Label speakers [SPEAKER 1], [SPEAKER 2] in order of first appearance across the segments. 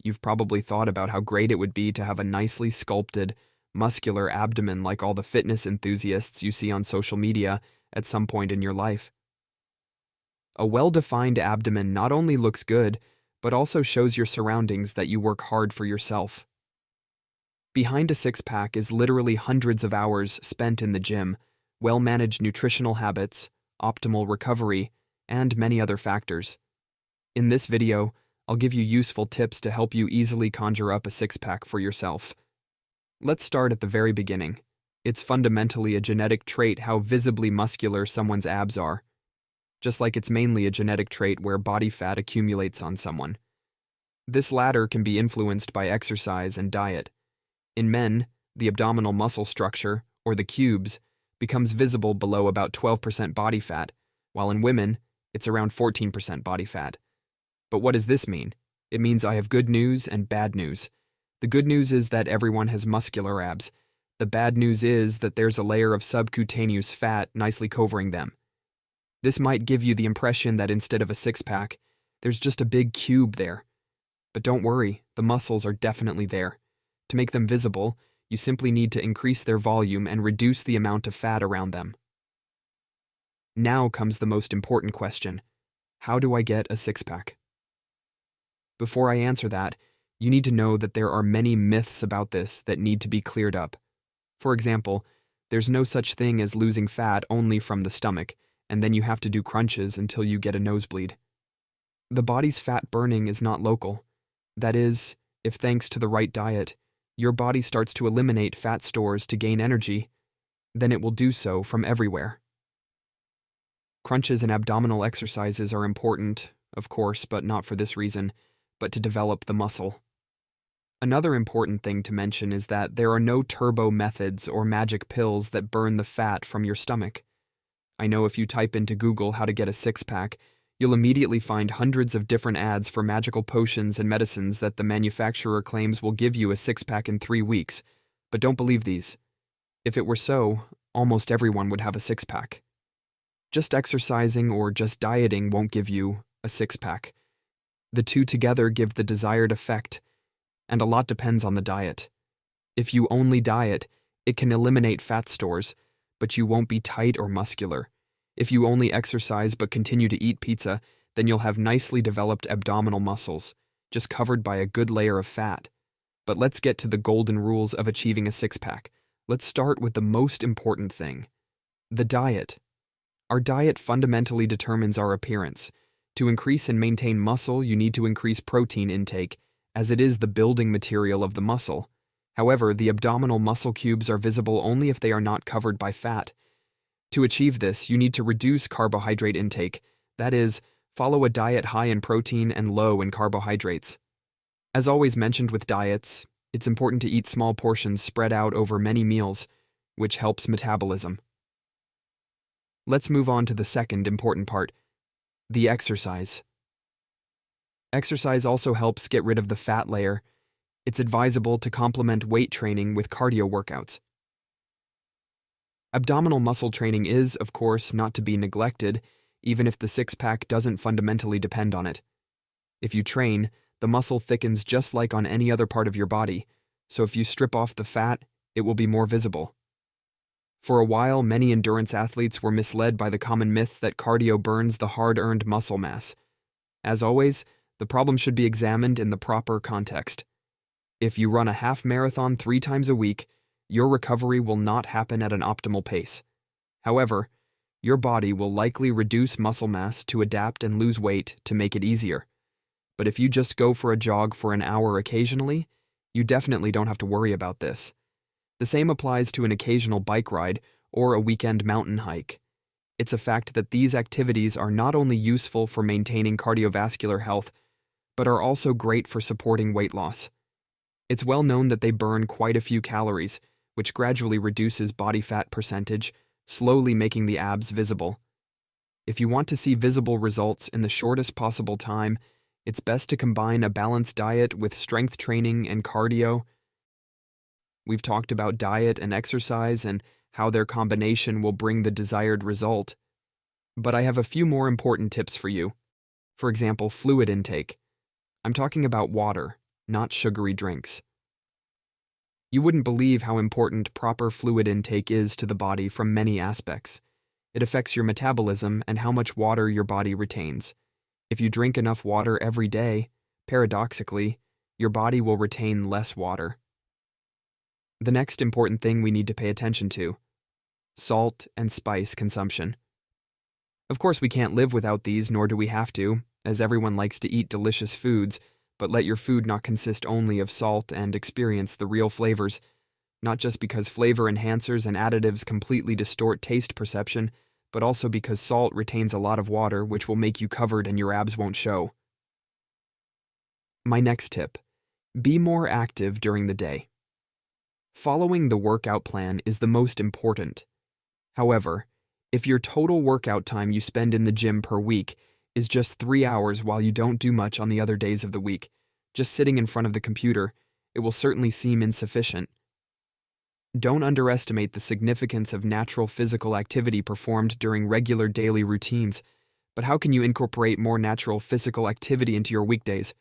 [SPEAKER 1] You've probably thought about how great it would be to have a nicely sculpted, muscular abdomen like all the fitness enthusiasts you see on social media at some point in your life. A well-defined abdomen not only looks good, but also shows your surroundings that you work hard for yourself. Behind a six-pack is literally hundreds of hours spent in the gym, well-managed nutritional habits, optimal recovery, and many other factors. In this video, I'll give you useful tips to help you easily conjure up a six-pack for yourself. Let's start at the very beginning. It's fundamentally a genetic trait how visibly muscular someone's abs are, just like it's mainly a genetic trait where body fat accumulates on someone. This latter can be influenced by exercise and diet. In men, the abdominal muscle structure, or the cubes, becomes visible below about 12% body fat, while in women, it's around 14% body fat. But what does this mean? It means I have good news and bad news. The good news is that everyone has muscular abs. The bad news is that there's a layer of subcutaneous fat nicely covering them. This might give you the impression that instead of a six-pack, there's just a big cube there. But don't worry, the muscles are definitely there. To make them visible, you simply need to increase their volume and reduce the amount of fat around them. Now comes the most important question. How do I get a six-pack? Before I answer that, you need to know that there are many myths about this that need to be cleared up. For example, there's no such thing as losing fat only from the stomach, and then you have to do crunches until you get a nosebleed. The body's fat burning is not local. That is, if thanks to the right diet, your body starts to eliminate fat stores to gain energy, then it will do so from everywhere. Crunches and abdominal exercises are important, of course, but not for this reason, but to develop the muscle. Another important thing to mention is that there are no turbo methods or magic pills that burn the fat from your stomach. I know if you type into Google how to get a six-pack, you'll immediately find hundreds of different ads for magical potions and medicines that the manufacturer claims will give you a six-pack in 3 weeks, but don't believe these. If it were so, almost everyone would have a six-pack. Just exercising or just dieting won't give you a six-pack. The two together give the desired effect, and a lot depends on the diet. If you only diet, it can eliminate fat stores, but you won't be tight or muscular. If you only exercise but continue to eat pizza, then you'll have nicely developed abdominal muscles, just covered by a good layer of fat. But let's get to the golden rules of achieving a six-pack. Let's start with the most important thing: the diet. Our diet fundamentally determines our appearance. To increase and maintain muscle, you need to increase protein intake, as it is the building material of the muscle. However, the abdominal muscle cubes are visible only if they are not covered by fat. To achieve this, you need to reduce carbohydrate intake, that is, follow a diet high in protein and low in carbohydrates. As always mentioned with diets, it's important to eat small portions spread out over many meals, which helps metabolism. Let's move on to the second important part: the exercise. Exercise also helps get rid of the fat layer. It's advisable to complement weight training with cardio workouts. Abdominal muscle training is, of course, not to be neglected, even if the six-pack doesn't fundamentally depend on it. If you train, the muscle thickens just like on any other part of your body, so if you strip off the fat, it will be more visible. For a while, many endurance athletes were misled by the common myth that cardio burns the hard-earned muscle mass. As always, the problem should be examined in the proper context. If you run a half marathon 3 times a week, your recovery will not happen at an optimal pace. However, your body will likely reduce muscle mass to adapt and lose weight to make it easier. But if you just go for a jog for an hour occasionally, you definitely don't have to worry about this. The same applies to an occasional bike ride or a weekend mountain hike. It's a fact that these activities are not only useful for maintaining cardiovascular health, but are also great for supporting weight loss. It's well known that they burn quite a few calories, which gradually reduces body fat percentage, slowly making the abs visible. If you want to see visible results in the shortest possible time, it's best to combine a balanced diet with strength training and cardio. We've talked about diet and exercise and how their combination will bring the desired result. But I have a few more important tips for you. For example, fluid intake. I'm talking about water. not sugary drinks. You wouldn't believe how important proper fluid intake is to the body from many aspects. It affects your metabolism and how much water your body retains. If you drink enough water every day, paradoxically, your body will retain less water. The next important thing we need to pay attention to: salt and spice consumption. Of course, we can't live without these, nor do we have to, as everyone likes to eat delicious foods, but let your food not consist only of salt and experience the real flavors, not just because flavor enhancers and additives completely distort taste perception, but also because salt retains a lot of water, which will make you covered and your abs won't show. My next tip: be more active during the day. Following the workout plan is the most important. However, if your total workout time you spend in the gym per week is just 3 hours while you don't do much on the other days of the week, just sitting in front of the computer, it will certainly seem insufficient. Don't underestimate the significance of natural physical activity performed during regular daily routines, but how can you incorporate more natural physical activity into your weekdays?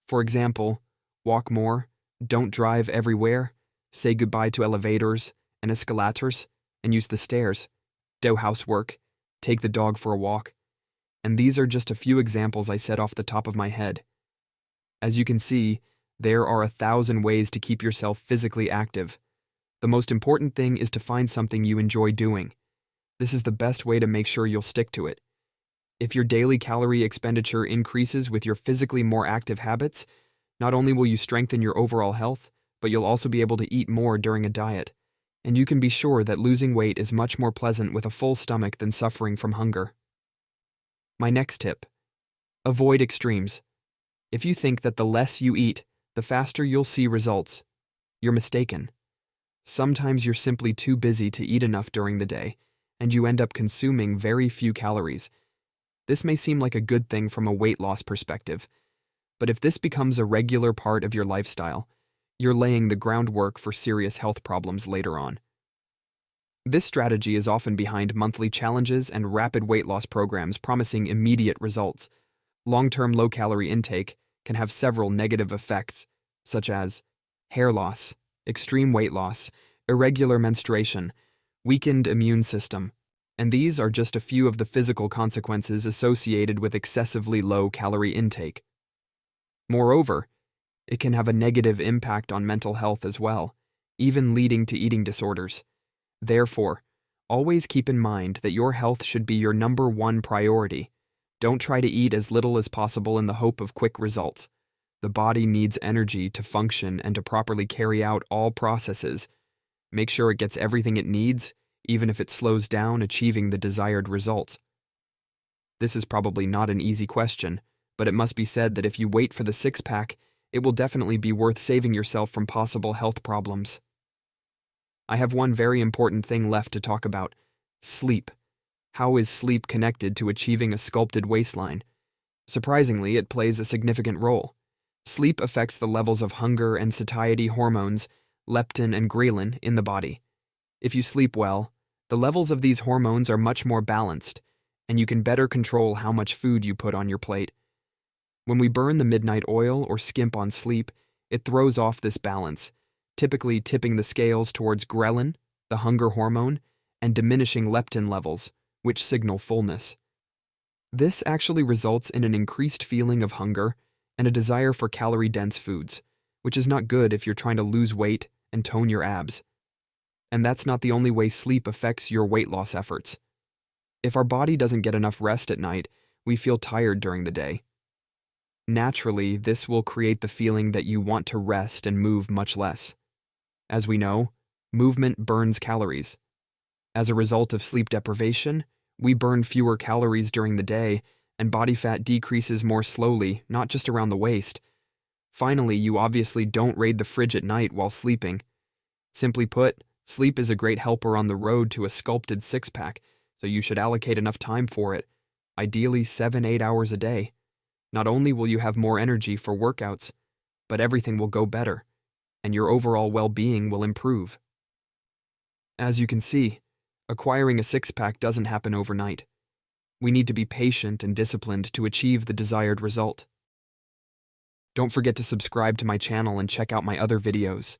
[SPEAKER 1] For example, walk more, don't drive everywhere, say goodbye to elevators and escalators, and use the stairs, do housework, take the dog for a walk. And these are just a few examples I said off the top of my head. As you can see, there are 1,000 ways to keep yourself physically active. The most important thing is to find something you enjoy doing. This is the best way to make sure you'll stick to it. If your daily calorie expenditure increases with your physically more active habits, not only will you strengthen your overall health, but you'll also be able to eat more during a diet. And you can be sure that losing weight is much more pleasant with a full stomach than suffering from hunger. My next tip: avoid extremes. If you think that the less you eat, the faster you'll see results, you're mistaken. Sometimes you're simply too busy to eat enough during the day, and you end up consuming very few calories. This may seem like a good thing from a weight loss perspective, but if this becomes a regular part of your lifestyle, you're laying the groundwork for serious health problems later on. This strategy is often behind monthly challenges and rapid weight loss programs promising immediate results. Long-term low-calorie intake can have several negative effects, such as hair loss, extreme weight loss, irregular menstruation, weakened immune system, and these are just a few of the physical consequences associated with excessively low-calorie intake. Moreover, it can have a negative impact on mental health as well, even leading to eating disorders. Therefore, always keep in mind that your health should be your number one priority. Don't try to eat as little as possible in the hope of quick results. The body needs energy to function and to properly carry out all processes. Make sure it gets everything it needs, even if it slows down achieving the desired results. This is probably not an easy question, but it must be said that if you wait for the six-pack, it will definitely be worth saving yourself from possible health problems. I have one very important thing left to talk about: sleep. How is sleep connected to achieving a sculpted waistline? Surprisingly, it plays a significant role. Sleep affects the levels of hunger and satiety hormones, leptin and ghrelin, in the body. If you sleep well, the levels of these hormones are much more balanced, and you can better control how much food you put on your plate. When we burn the midnight oil or skimp on sleep, it throws off this balance, typically tipping the scales towards ghrelin, the hunger hormone, and diminishing leptin levels, which signal fullness. This actually results in an increased feeling of hunger and a desire for calorie-dense foods, which is not good if you're trying to lose weight and tone your abs. And that's not the only way sleep affects your weight loss efforts. If our body doesn't get enough rest at night, we feel tired during the day. Naturally, this will create the feeling that you want to rest and move much less. As we know, movement burns calories. As a result of sleep deprivation, we burn fewer calories during the day, and body fat decreases more slowly, not just around the waist. Finally, you obviously don't raid the fridge at night while sleeping. Simply put, sleep is a great helper on the road to a sculpted six-pack, so you should allocate enough time for it, ideally 7-8 hours a day. Not only will you have more energy for workouts, but everything will go better, and your overall well-being will improve. As you can see, acquiring a six-pack doesn't happen overnight. We need to be patient and disciplined to achieve the desired result. Don't forget to subscribe to my channel and check out my other videos.